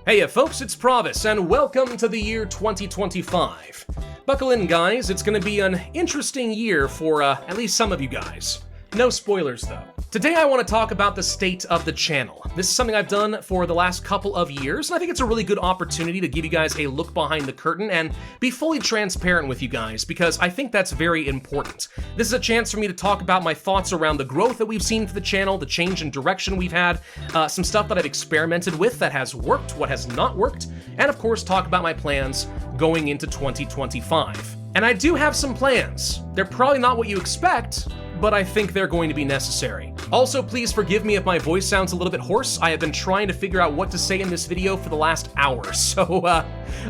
Hey folks, it's Pravus, and welcome to the year 2025. Buckle in, guys, it's gonna be an interesting year for at least some of you guys. No spoilers, though. Today I want to talk about the state of the channel. This is something I've done for the last couple of years, and I think it's a really good opportunity to give you guys a look behind the curtain and be fully transparent with you guys, because I think that's very important. This is a chance for me to talk about my thoughts around the growth that we've seen for the channel, the change in direction we've had, some stuff that I've experimented with that has worked, what has not worked, and of course talk about my plans going into 2025. And I do have some plans. They're probably not what you expect, but I think they're going to be necessary. Also, please forgive me if my voice sounds a little bit hoarse. I have been trying to figure out what to say in this video for the last hour, so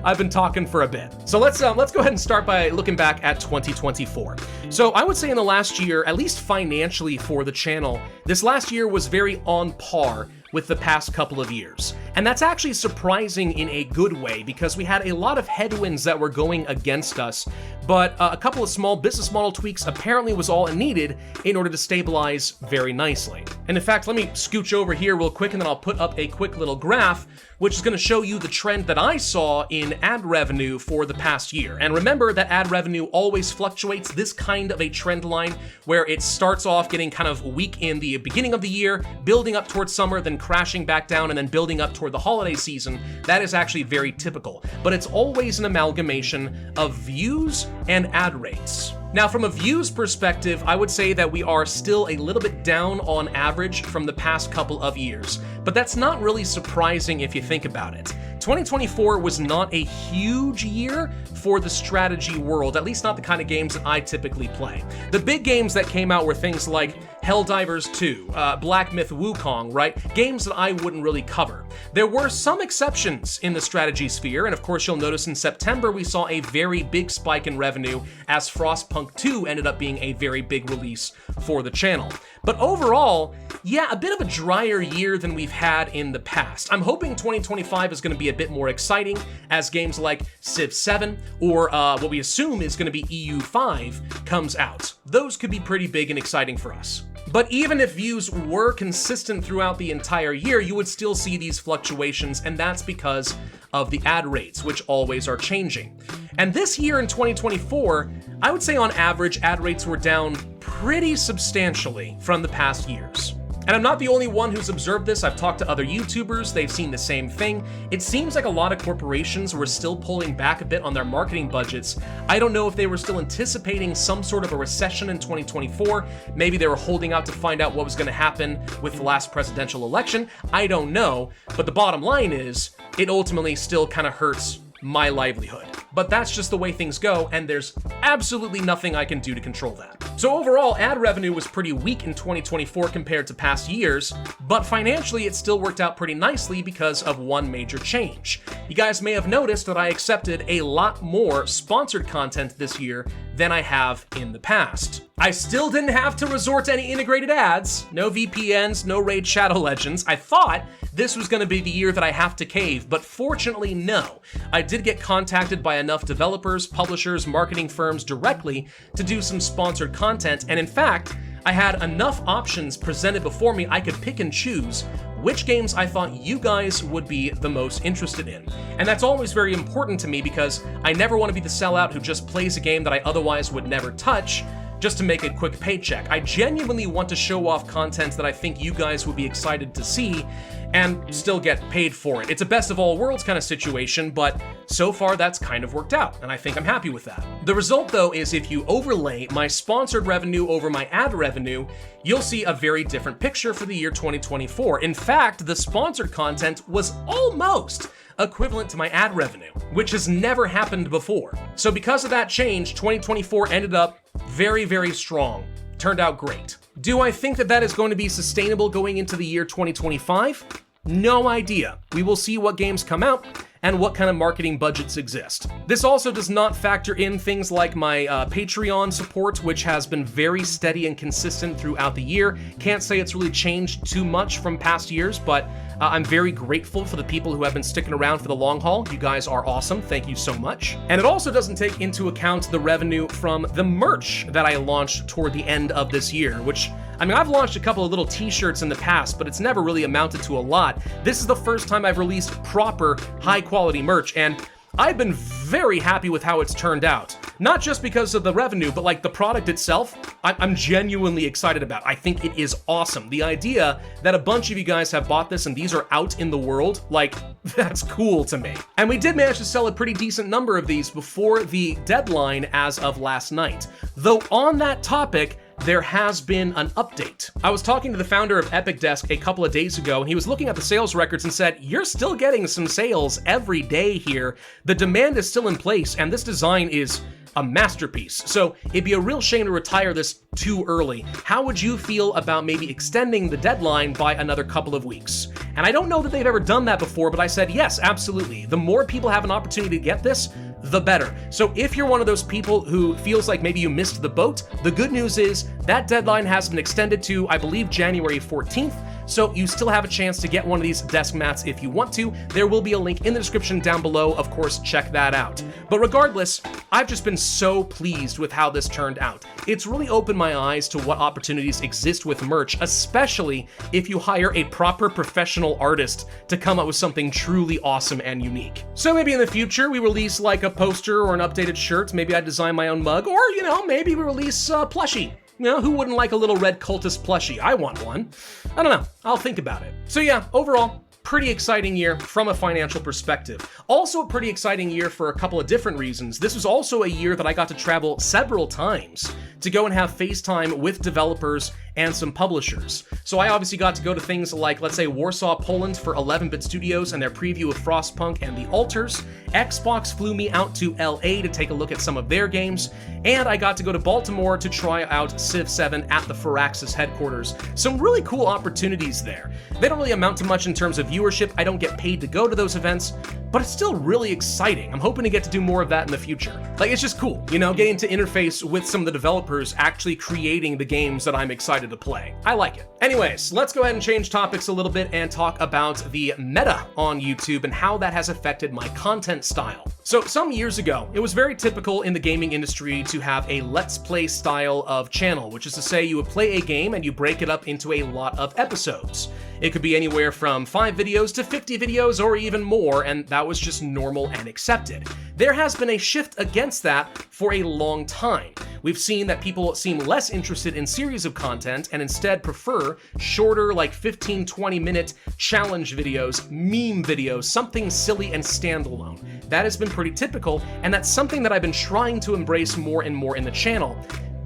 I've been talking for a bit. So let's go ahead and start by looking back at 2024. So I would say in the last year, at least financially for the channel, this last year was very on par with the past couple of years. And that's actually surprising in a good way, because we had a lot of headwinds that were going against us, but a couple of small business model tweaks apparently was all it needed in order to stabilize very nicely. And in fact, let me scooch over here real quick and then I'll put up a quick little graph which is going to show you the trend that I saw in ad revenue for the past year. And remember that ad revenue always fluctuates, this kind of a trend line where it starts off getting kind of weak in the beginning of the year, building up towards summer, then crashing back down, and then building up toward the holiday season. That is actually very typical, but it's always an amalgamation of views and ad rates. Now, from a views perspective, I would say that we are still a little bit down on average from the past couple of years, but that's not really surprising if you think about it. 2024 was not a huge year for the strategy world, at least not the kind of games that I typically play. The big games that came out were things like Helldivers 2, Black Myth Wukong, right? Games that I wouldn't really cover. There were some exceptions in the strategy sphere, and of course you'll notice in September we saw a very big spike in revenue as Frostpunk 2 ended up being a very big release for the channel. But overall, yeah, a bit of a drier year than we've had in the past. I'm hoping 2025 is going to be a bit more exciting as games like Civ 7 or what we assume is going to be EU5 comes out. Those could be pretty big and exciting for us. But even if views were consistent throughout the entire year, you would still see these fluctuations, and that's because of the ad rates, which always are changing. And this year in 2024, I would say on average, ad rates were down pretty substantially from the past years. And I'm not the only one who's observed this. I've talked to other YouTubers, they've seen the same thing. It seems like a lot of corporations were still pulling back a bit on their marketing budgets. I don't know if they were still anticipating some sort of a recession in 2024. Maybe they were holding out to find out what was going to happen with the last presidential election. I don't know, but the bottom line is, it ultimately still kind of hurts my livelihood. But that's just the way things go, and there's absolutely nothing I can do to control that. So overall, ad revenue was pretty weak in 2024 compared to past years, but financially it still worked out pretty nicely because of one major change. You guys may have noticed that I accepted a lot more sponsored content this year than I have in the past. I still didn't have to resort to any integrated ads, no VPNs, no Raid Shadow Legends. I thought this was going to be the year that I have to cave, but fortunately no. I did get contacted by enough developers, publishers, marketing firms directly to do some sponsored content, and in fact, I had enough options presented before me I could pick and choose which games I thought you guys would be the most interested in. And that's always very important to me because I never want to be the sellout who just plays a game that I otherwise would never touch just to make a quick paycheck. I genuinely want to show off content that I think you guys would be excited to see and still get paid for it. It's a best of all worlds kind of situation, but so far that's kind of worked out, and I think I'm happy with that. The result though is if you overlay my sponsored revenue over my ad revenue, you'll see a very different picture for the year 2024. In fact, the sponsored content was almost equivalent to my ad revenue, which has never happened before. So because of that change, 2024 ended up very, very strong. Turned out great. Do I think that that is going to be sustainable going into the year 2025? No idea. We will see what games come out and what kind of marketing budgets exist. This also does not factor in things like my Patreon support, which has been very steady and consistent throughout the year. Can't say it's really changed too much from past years, but I'm very grateful for the people who have been sticking around for the long haul. You guys are awesome. Thank you so much. And it also doesn't take into account the revenue from the merch that I launched toward the end of this year, which I mean, I've launched a couple of little t-shirts in the past, but it's never really amounted to a lot. This is the first time I've released proper, high-quality merch, and I've been very happy with how it's turned out. Not just because of the revenue, but like the product itself, I'm genuinely excited about. I think it is awesome. The idea that a bunch of you guys have bought this and these are out in the world, like, that's cool to me. And we did manage to sell a pretty decent number of these before the deadline as of last night. Though on that topic, there has been an update. I was talking to the founder of Epic Desk a couple of days ago, and he was looking at the sales records and said, "You're still getting some sales every day here. The demand is still in place, and this design is a masterpiece. So it'd be a real shame to retire this too early. How would you feel about maybe extending the deadline by another couple of weeks?" And I don't know that they've ever done that before, but I said, yes, absolutely. The more people have an opportunity to get this, the better. So if you're one of those people who feels like maybe you missed the boat, the good news is that deadline has been extended to, I believe, January 14th. So you still have a chance to get one of these desk mats if you want to. There will be a link in the description down below. Of course, check that out. But regardless, I've just been so pleased with how this turned out. It's really opened my eyes to what opportunities exist with merch, especially if you hire a proper professional artist to come up with something truly awesome and unique. So maybe in the future we release like a poster or an updated shirt. Maybe I design my own mug, or maybe we release a plushie. Who wouldn't like a little red cultist plushie? I want one. I don't know. I'll think about it. So yeah, overall, pretty exciting year from a financial perspective. Also a pretty exciting year for a couple of different reasons. This was also a year that I got to travel several times to go and have FaceTime with developers and some publishers. So I obviously got to go to things like, let's say, Warsaw, Poland for 11-Bit Studios and their preview of Frostpunk and The Alters. Xbox flew me out to LA to take a look at some of their games, and I got to go to Baltimore to try out Civ 7 at the Firaxis headquarters. Some really cool opportunities there. They don't really amount to much in terms of viewership. I don't get paid to go to those events, but it's still really exciting. I'm hoping to get to do more of that in the future. Like, it's just cool, getting to interface with some of the developers actually creating the games that I'm excited to play. I like it. Anyways, let's go ahead and change topics a little bit and talk about the meta on YouTube and how that has affected my content style. So some years ago, it was very typical in the gaming industry to have a Let's Play style of channel, which is to say you would play a game and you break it up into a lot of episodes. It could be anywhere from 5 videos to 50 videos or even more, and that was just normal and accepted. There has been a shift against that for a long time. We've seen that people seem less interested in series of content and instead prefer shorter, like 15-20 minute challenge videos, meme videos, something silly and standalone. That has been pretty typical, and that's something that I've been trying to embrace more and more in the channel.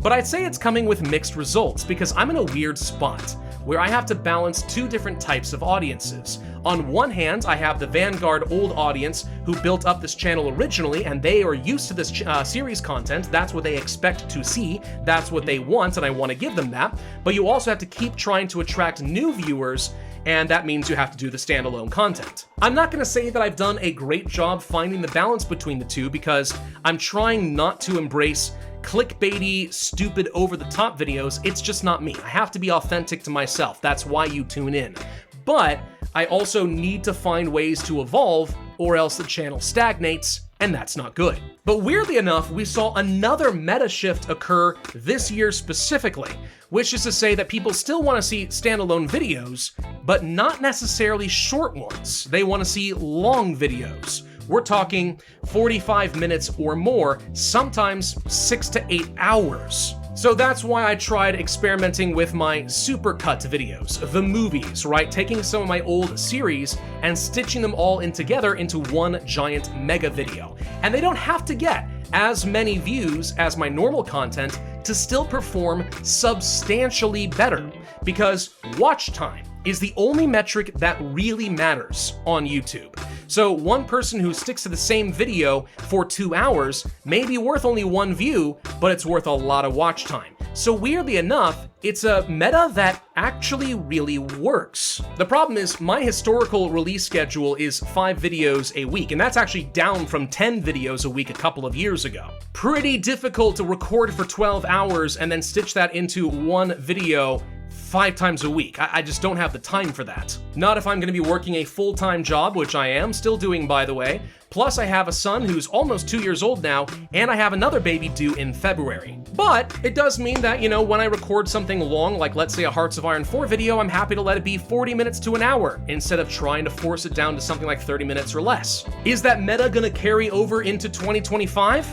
But I'd say it's coming with mixed results because I'm in a weird spot where I have to balance two different types of audiences. On one hand, I have the Vanguard old audience who built up this channel originally, and they are used to this series content. That's what they expect to see. That's what they want, and I want to give them that. But you also have to keep trying to attract new viewers, and that means you have to do the standalone content. I'm not going to say that I've done a great job finding the balance between the two because I'm trying not to embrace clickbaity, stupid, over-the-top videos. It's just not me. I have to be authentic to myself. That's why you tune in. But I also need to find ways to evolve, or else the channel stagnates, and that's not good. But weirdly enough, we saw another meta shift occur this year specifically, which is to say that people still want to see standalone videos, but not necessarily short ones. They want to see long videos. We're talking 45 minutes or more, sometimes 6 to 8 hours. So that's why I tried experimenting with my supercut videos, the movies, right? Taking some of my old series and stitching them all in together into one giant mega video. And they don't have to get as many views as my normal content to still perform substantially better, because watch time is the only metric that really matters on YouTube. So one person who sticks to the same video for 2 hours may be worth only 1 view, but it's worth a lot of watch time. So weirdly enough, it's a meta that actually really works. The problem is my historical release schedule is 5 videos a week, and that's actually down from 10 videos a week a couple of years ago. Pretty difficult to record for 12 hours and then stitch that into one video 5 times a week. I just don't have the time for that. Not if I'm going to be working a full-time job, which I am still doing, by the way. Plus, I have a son who's almost 2 years old now, and I have another baby due in February. But it does mean that, you know, when I record something long, like let's say a Hearts of Iron 4 video, I'm happy to let it be 40 minutes to an hour, instead of trying to force it down to something like 30 minutes or less. Is that meta gonna carry over into 2025?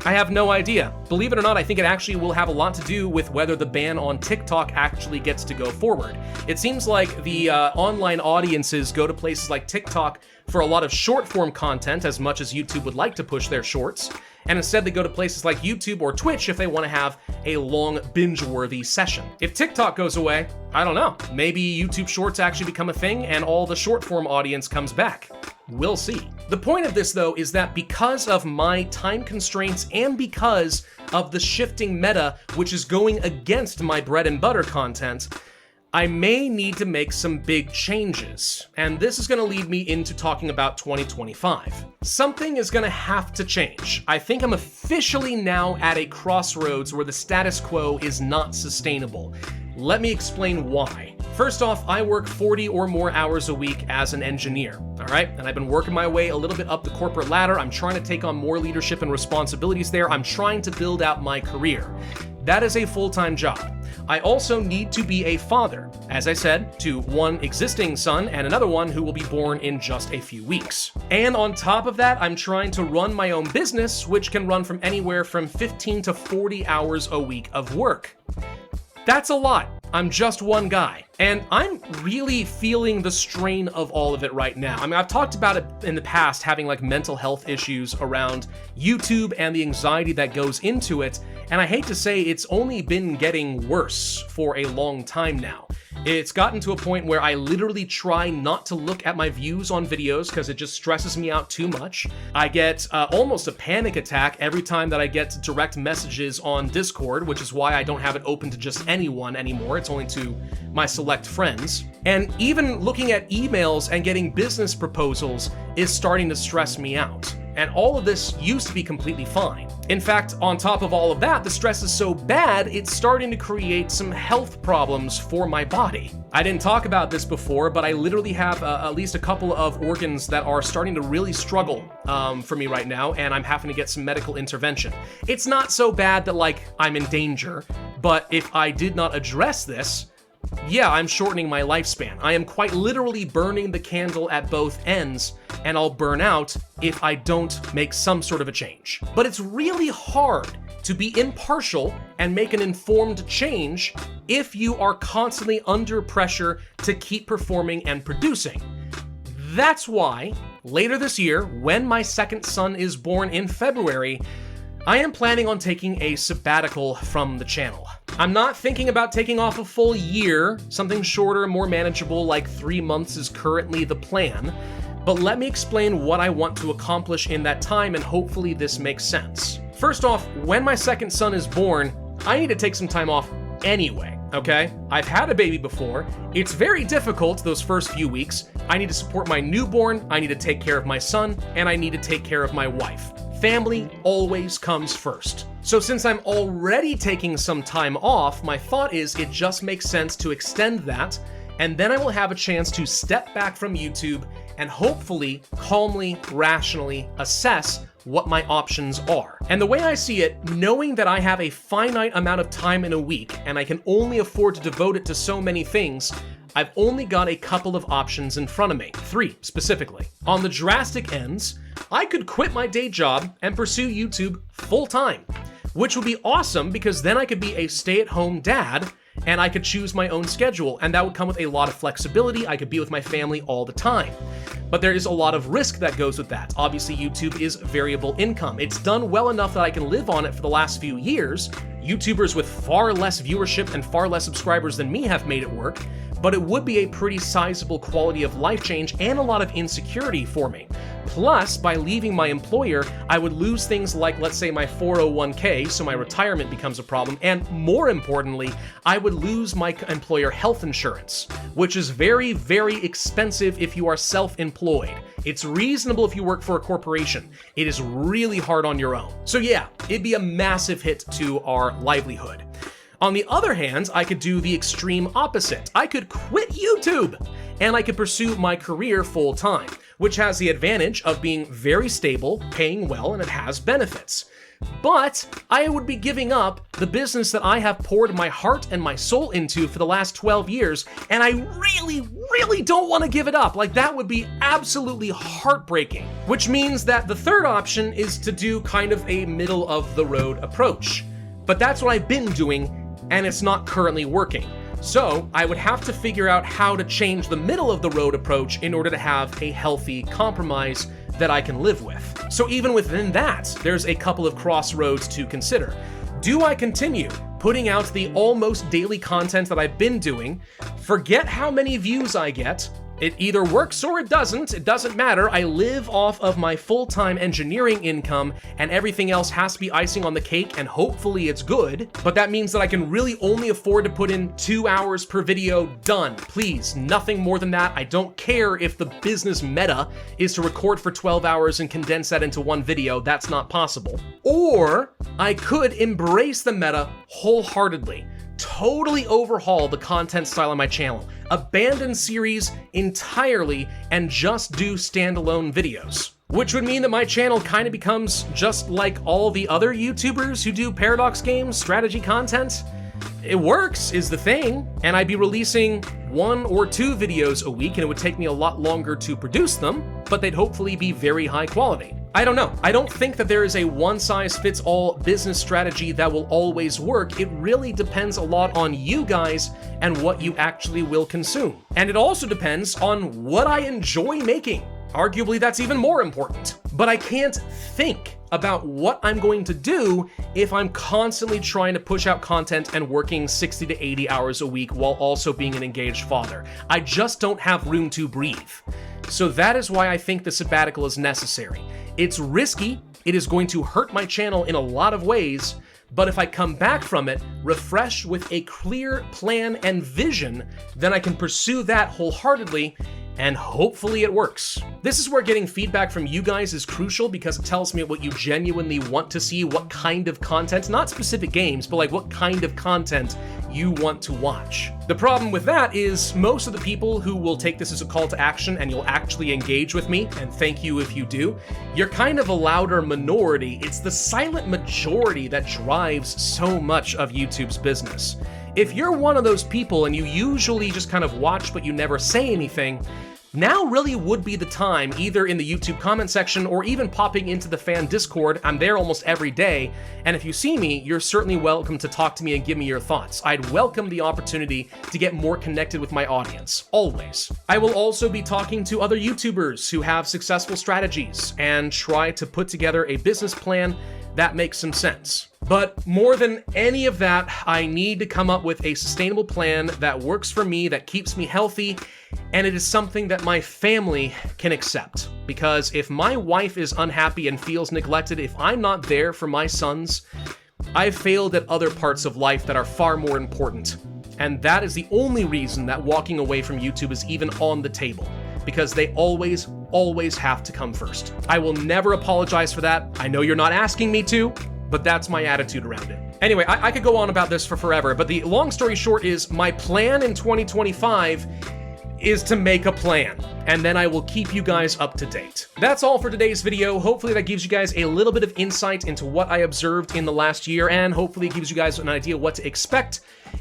I have no idea. Believe it or not, I think it actually will have a lot to do with whether the ban on TikTok actually gets to go forward. It seems like the online audiences go to places like TikTok for a lot of short-form content, as much as YouTube would like to push their shorts, and instead they go to places like YouTube or Twitch if they want to have a long, binge-worthy session. If TikTok goes away, I don't know. Maybe YouTube Shorts actually become a thing and all the short-form audience comes back. We'll see. The point of this, though, is that because of my time constraints and because of the shifting meta, which is going against my bread and butter content, I may need to make some big changes, and this is going to lead me into talking about 2025. Something is going to have to change. I think I'm officially now at a crossroads where the status quo is not sustainable. Let me explain why. First off, I work 40 or more hours a week as an engineer, all right? And I've been working my way a little bit up the corporate ladder. I'm trying to take on more leadership and responsibilities there. I'm trying to build out my career. That is a full-time job. I also need to be a father, as I said, to one existing son and another one who will be born in just a few weeks. And on top of that, I'm trying to run my own business, which can run from anywhere from 15 to 40 hours a week of work. That's a lot. I'm just one guy. And I'm really feeling the strain of all of it right now. I mean, I've talked about it in the past, having like mental health issues around YouTube and the anxiety that goes into it. And I hate to say it's only been getting worse for a long time now. It's gotten to a point where I literally try not to look at my views on videos because it just stresses me out too much. I get almost a panic attack every time that I get direct messages on Discord, which is why I don't have it open to just anyone anymore. It's only to my select friends. And even looking at emails and getting business proposals is starting to stress me out. And all of this used to be completely fine. In fact, on top of all of that, the stress is so bad, it's starting to create some health problems for my body. I didn't talk about this before, but I literally have at least a couple of organs that are starting to really struggle for me right now, and I'm having to get some medical intervention. It's not so bad that, like, I'm in danger, but if I did not address this, yeah, I'm shortening my lifespan. I am quite literally burning the candle at both ends, and I'll burn out if I don't make some sort of a change. But it's really hard to be impartial and make an informed change if you are constantly under pressure to keep performing and producing. That's why, later this year, when my second son is born in February, I am planning on taking a sabbatical from the channel. I'm not thinking about taking off a full year. Something shorter, more manageable, like 3 months is currently the plan. But let me explain what I want to accomplish in that time, and hopefully this makes sense. First off, when my second son is born, I need to take some time off anyway, okay? I've had a baby before. It's very difficult those first few weeks. I need to support my newborn, I need to take care of my son, and I need to take care of my wife. Family always comes first. So since I'm already taking some time off, my thought is it just makes sense to extend that, and then I will have a chance to step back from YouTube and hopefully calmly, rationally assess what my options are. And the way I see it, knowing that I have a finite amount of time in a week and I can only afford to devote it to so many things, I've only got a couple of options in front of me, 3 specifically. On the drastic ends, I could quit my day job and pursue YouTube full time, which would be awesome because then I could be a stay-at-home dad and I could choose my own schedule, and that would come with a lot of flexibility. I could be with my family all the time. But there is a lot of risk that goes with that. Obviously, YouTube is variable income. It's done well enough that I can live on it for the last few years. YouTubers with far less viewership and far less subscribers than me have made it work, but it would be a pretty sizable quality of life change and a lot of insecurity for me. Plus, by leaving my employer, I would lose things like, let's say, my 401k, so my retirement becomes a problem, and more importantly, I would lose my employer health insurance, which is very, very expensive if you are self-employed. It's reasonable if you work for a corporation. It is really hard on your own. So yeah, it'd be a massive hit to our livelihood. On the other hand, I could do the extreme opposite. I could quit YouTube and I could pursue my career full time, which has the advantage of being very stable, paying well, and it has benefits. But I would be giving up the business that I have poured my heart and my soul into for the last 12 years, and I really don't want to give it up. Like, that would be absolutely heartbreaking. Which means that the third option is to do kind of a middle-of-the-road approach. But that's what I've been doing, and it's not currently working. So I would have to figure out how to change the middle-of-the-road approach in order to have a healthy compromise that I can live with. So even within that, there's a couple of crossroads to consider. Do I continue putting out the almost daily content that I've been doing, forget how many views I get, it either works or it doesn't matter, I live off of my full-time engineering income and everything else has to be icing on the cake and hopefully it's good, but that means that I can really only afford to put in 2 hours per video, done. Please, nothing more than that. I don't care if the business meta is to record for 12 hours and condense that into one video, that's not possible. Or I could embrace the meta wholeheartedly, totally overhaul the content style on my channel, abandon series entirely, and just do standalone videos. Which would mean that my channel kind of becomes just like all the other YouTubers who do Paradox games, strategy content. It works, is the thing, and I'd be releasing 1 or 2 videos a week, and it would take me a lot longer to produce them, but they'd hopefully be very high quality. I don't know. I don't think that there is a one-size-fits-all business strategy that will always work. It really depends a lot on you guys and what you actually will consume. And it also depends on what I enjoy making. Arguably, that's even more important. But I can't think about what I'm going to do if I'm constantly trying to push out content and working 60 to 80 hours a week while also being an engaged father. I just don't have room to breathe. So that is why I think the sabbatical is necessary. It's risky, it is going to hurt my channel in a lot of ways, but if I come back from it refreshed with a clear plan and vision, then I can pursue that wholeheartedly, and hopefully it works. This is where getting feedback from you guys is crucial because it tells me what you genuinely want to see, what kind of content, not specific games, but like what kind of content you want to watch. The problem with that is most of the people who will take this as a call to action and you'll actually engage with me, and thank you if you do, you're kind of a louder minority. It's the silent majority that drives so much of YouTube's business. If you're one of those people and you usually just kind of watch but you never say anything, now really would be the time, either in the YouTube comment section or even popping into the fan Discord. I'm there almost every day, and if you see me, you're certainly welcome to talk to me and give me your thoughts. I'd welcome the opportunity to get more connected with my audience, always. I will also be talking to other YouTubers who have successful strategies and try to put together a business plan that makes some sense. But more than any of that, I need to come up with a sustainable plan that works for me, that keeps me healthy, and it is something that my family can accept. Because if my wife is unhappy and feels neglected, if I'm not there for my sons, I've failed at other parts of life that are far more important. And that is the only reason that walking away from YouTube is even on the table. Because they always have to come first. I will never apologize for that. I know you're not asking me to, but that's my attitude around it. Anyway, I could go on about this for forever, but the long story short is my plan in 2025 is to make a plan, and then I will keep you guys up to date. That's all for today's video. Hopefully that gives you guys a little bit of insight into what I observed in the last year, and hopefully it gives you guys an idea what to expect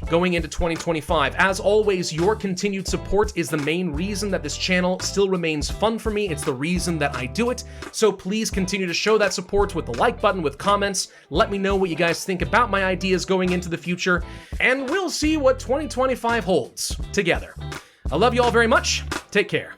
going into 2025. As always, your continued support is the main reason that this channel still remains fun for me. It's the reason that I do it. So please continue to show that support with the like button, with comments. Let me know what you guys think about my ideas going into the future, and we'll see what 2025 holds together. I love you all very much. Take care.